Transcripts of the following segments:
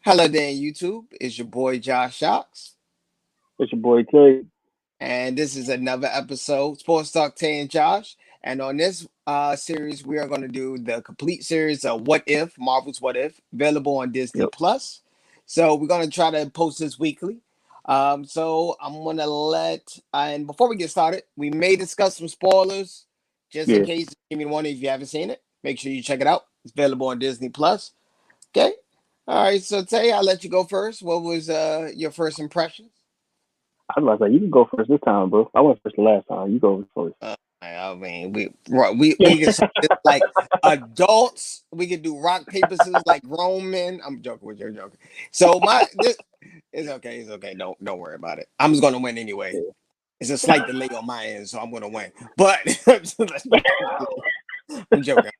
Hello there, YouTube. It's your boy Josh Shocks, It's your boy Tay. and this is another episode Sports Talk Tay and Josh. And on this series, we are going to do the complete series of What If Marvel's What If, available on Disney Yep. Plus. So we're going to try to post this weekly. So I'm going to and before we get started, we may discuss some spoilers, just in Yeah. case. Give me one if you haven't seen it. Make sure you check it out. It's available on Disney Plus. Okay. All right, so Tay, I'll let you go first. What was your first impressions? I was about to say you can go first this time, bro. I went first the last time. You go first. I mean, we can say this like adults. We can do rock paper scissors like grown men. I'm joking with you, I'm joking. So it's okay, it's okay. Don't worry about it. I'm just gonna win anyway. It's a slight delay on my end, so I'm gonna win. But I'm joking. I'm joking.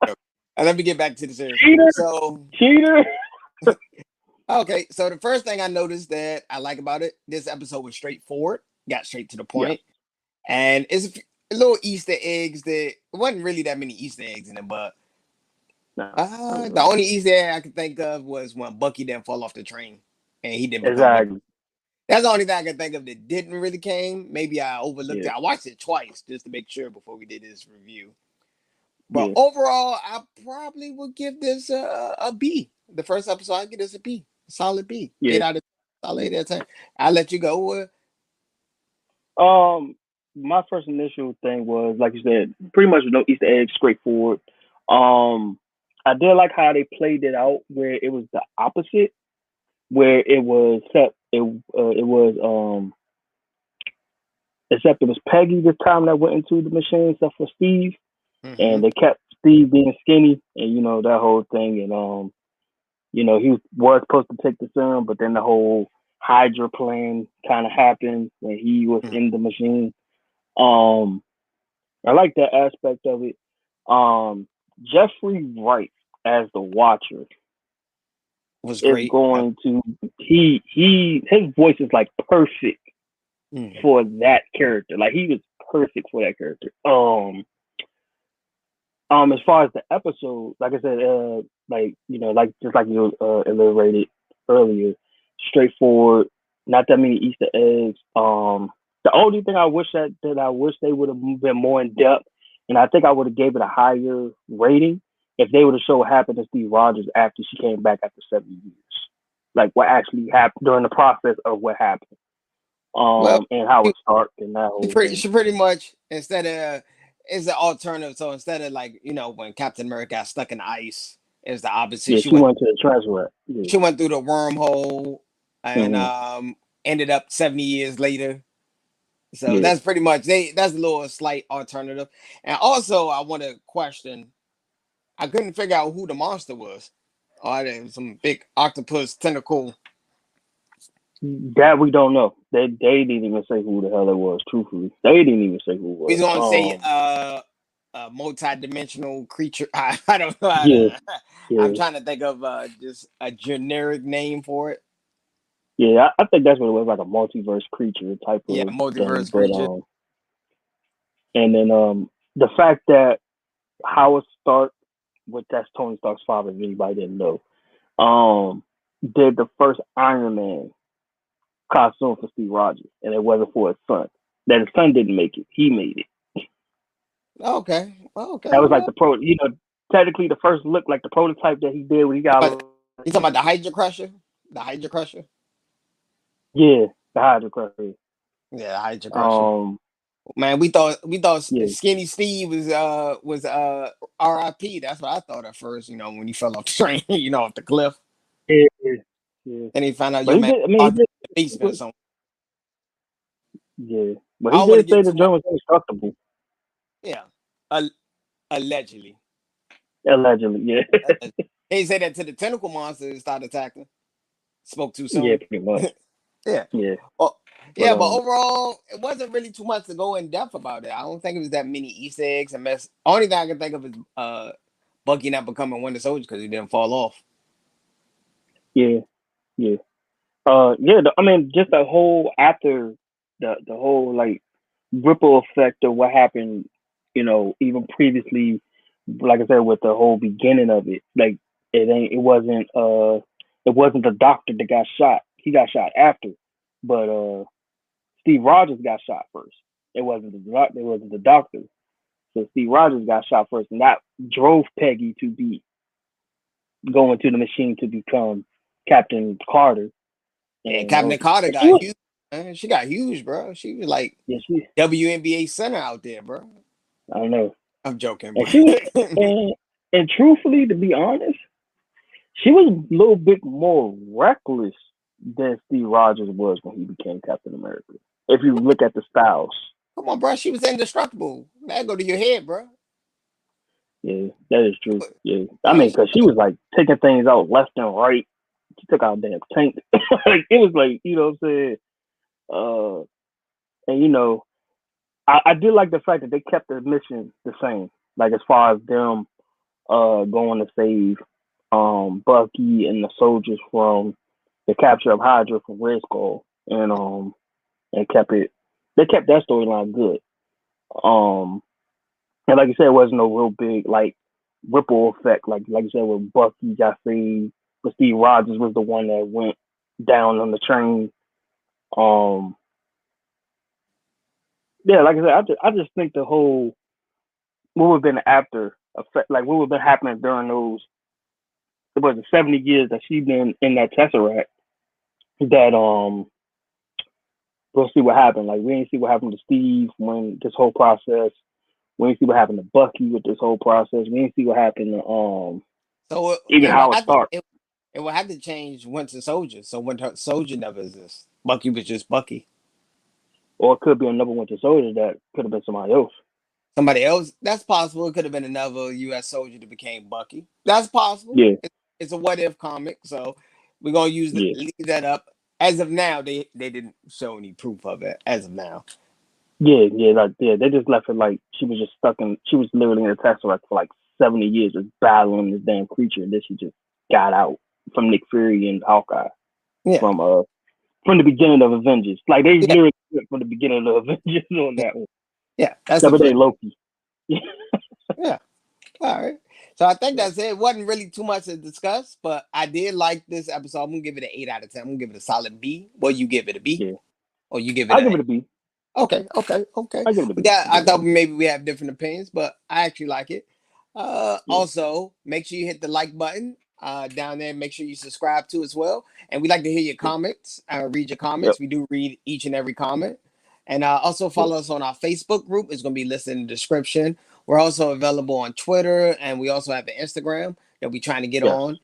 Let me get back to the series. Cheater, So cheater. okay, so the first thing I noticed that I like about it, this episode was straightforward, got straight to the Yeah. point, and it's a little Easter eggs that it wasn't really that many Easter eggs in it, but No. the only Easter egg I could think of was when Bucky didn't fall off the train and he didn't become Winter. Exactly. That's the only thing I could think of that didn't really came. Maybe I overlooked Yeah. it. I watched it twice just to make sure before we did this review. But Yeah. overall, I probably would give this a B. The first episode, I give this a B, a solid B, Yeah. 8 out of 10, solid 8 out of 10. I'll let you go. Um, my first initial thing was like you said, pretty much no Easter eggs, straightforward. Um, I did like how they played it out, where it was the opposite, where it was set. It was except it was Peggy this time that went into the machine, except for Steve, Mm-hmm. and they kept Steve being skinny, and that whole thing, and he was supposed to take the serum, but then the whole Hydra plan kind of happened when he was Mm-hmm. in the machine. Um, I like that aspect of it. Jeffrey Wright as the Watcher Was is great. Yep. going to he his voice is like perfect Mm-hmm. for that character. Like he was perfect for that character. As far as the episode, like I said, like just like you elaborated earlier, straightforward, not that many Easter eggs. The only thing I wish that I wish they would have been more in depth, and I think I would have gave it a higher rating if they would have showed what happened to Steve Rogers after she came back after 7 years, like what actually happened during the process of what happened, Well, and how she, it started and that she whole pretty thing. she pretty much instead of it's an alternative. So instead of like when Captain America got stuck in the ice, it's the opposite. Yeah, she went to the treasure. Yeah. She went through the wormhole and Hmm. ended up 70 years later. So Yeah. that's pretty much that's a little slight alternative. And also I want to question, I couldn't figure out who the monster was. Oh, there was some big octopus tentacle. That we don't know. They didn't even say who the hell it was. Truthfully, they didn't even say who it We was. gonna say a multi-dimensional creature. I don't know how Yeah, to I'm yeah, trying to think of just a generic name for it. yeah. I think that's what it was, like a multiverse creature type Yeah, of thing. multiverse But creature. and then the fact that Howard Stark, which that's Tony Stark's father, if anybody didn't know, um, did the first Iron Man costume for Steve Rogers, and it wasn't for his son. That his son didn't make it. He made it. Okay. Okay. That was like Well, the technically the first look, like the prototype that he did when he got but like you talking about the Hydra Crusher? The Hydra Crusher? yeah, the Hydra Crusher. Yeah, the Hydra Crusher. Um, Man, we thought yeah, Skinny Steve was R.I.P. That's what I thought at first. When he fell off the train, off the cliff, yeah, yeah. and he found out But your he man did. I mean, locked in the basement. So yeah. But I he don't want to did say give the too much. joint was indestructible. Yeah, Al- allegedly. Allegedly, yeah, He said that to the tentacle monster and started attacking. Spoke too yeah, soon. pretty much, Yeah. yeah. Well, But yeah, but overall, it wasn't really too much to go in depth about it. I don't think it was that many Easter eggs and mess. Only thing I can think of is Bucky not becoming Winter Soldier because he didn't fall off. yeah, yeah, yeah. I mean, just the whole after the whole like ripple effect of what happened. Even previously, like I said, with the whole beginning of it, like it wasn't. It wasn't the doctor that got shot. He got shot after, but Steve Rogers got shot first. It wasn't the doctor. So Steve Rogers got shot first, and that drove Peggy to be going to the machine to become Captain Carter. And Captain Carter got huge. Man. She got huge, bro. She was like WNBA center out there, bro. I don't know. I'm joking, bro. And she was, and truthfully, to be honest, she was a little bit more reckless than Steve Rogers was when he became Captain America. If you look at the styles. Come on, bro. She was indestructible. That go to your head, bro. Yeah, that is true. Yeah, I mean, because she was like taking things out left and right. She took out a damn tank. Like, it was like, you know what I'm saying? And you know, I did like the fact that they kept the mission the same. Like as far as them going to save Bucky and the soldiers from the capture of Hydra from Red Skull, and they kept that storyline good. And like you said, it wasn't no real big like ripple effect. Like you said, when Bucky got saved, but Steve Rogers was the one that went down on the train. Yeah, like I said, I just think the whole what would have been after effect, like what would have been happening during those, it was the 70 years that she been in that Tesseract. That we'll see what happened. Like we didn't see what happened to Steve when this whole process. We didn't see what happened to Bucky with this whole process. We didn't see what happened to so even Howard Stark. It will have to change Winter Soldier. So Winter Soldier never exists. Bucky was just Bucky. Or it could be another Winter Soldier that could have been somebody else. Somebody else? That's possible. It could have been another U.S. soldier that became Bucky. That's possible. Yeah. It's a what if comic, so we're gonna leave that up. As of now, they didn't show any proof of it. As of now. Yeah, they just left it like she was just stuck in. She was literally in a Tesseract for like 70 years, just battling this damn creature, and then she just got out from Nick Fury and Hawkeye. Yeah. From the beginning of Avengers, like they literally went from the beginning of Avengers on that one. Yeah, that's the day Loki. Yeah. All right. So I think that's it. It wasn't really too much to discuss, but I did like this episode. I'm gonna give it an 8 out of 10. I'm gonna give it a solid B. Well, you give it a B? Yeah. Or you give it I'll give it a B. Okay. I give it a B. Yeah, I thought maybe we have different opinions, but I actually like it. Also, make sure you hit the like button down there. Make sure you subscribe to as well. And we like to hear your comments. Read your comments. We do read each and every comment. And also follow us on our Facebook group. It's going to be listed in the description. We're also available on Twitter, and we also have an Instagram that we're trying to get on.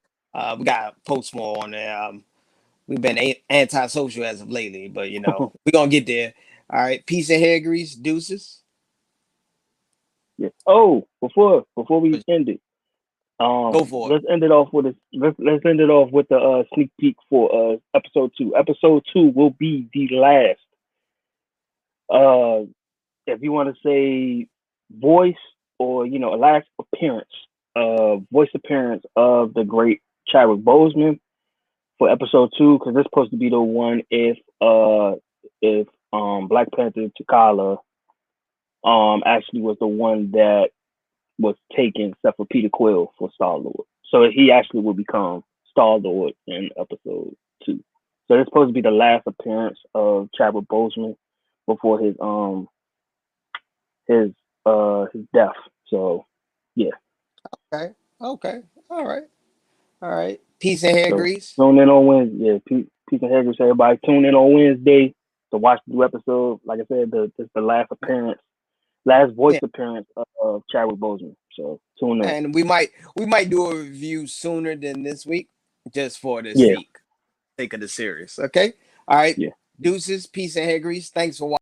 We got to post more on there. We've been anti-social as of lately, but you know, we're going to get there. All right. Peace and hair grease. Deuces. Yeah. Oh, before we end it, go for it. Let's end it off with let's end it off with the sneak peek for episode 2. Episode 2 will be the last. If you want to say voice or a last appearance, voice appearance of the great Chadwick Boseman for episode 2, because it's supposed to be the one if Black Panther T'Challa actually was the one that was taken, except for Peter Quill for Star-Lord. So he actually will become Star-Lord in episode 2. So it's supposed to be the last appearance of Chadwick Boseman before his death. So yeah. Okay. All right. Peace and hair grease. Tune in on Wednesday. Yeah, peace and hair grease. Everybody tune in on Wednesday to watch the new episode. Like I said, it's the last voice appearance of Chadwick Boseman. So tune in. And we might do a review sooner than this week, just for the sake of the series. Okay. All right. Yeah. Deuces. Peace and hair grease. Thanks for watching.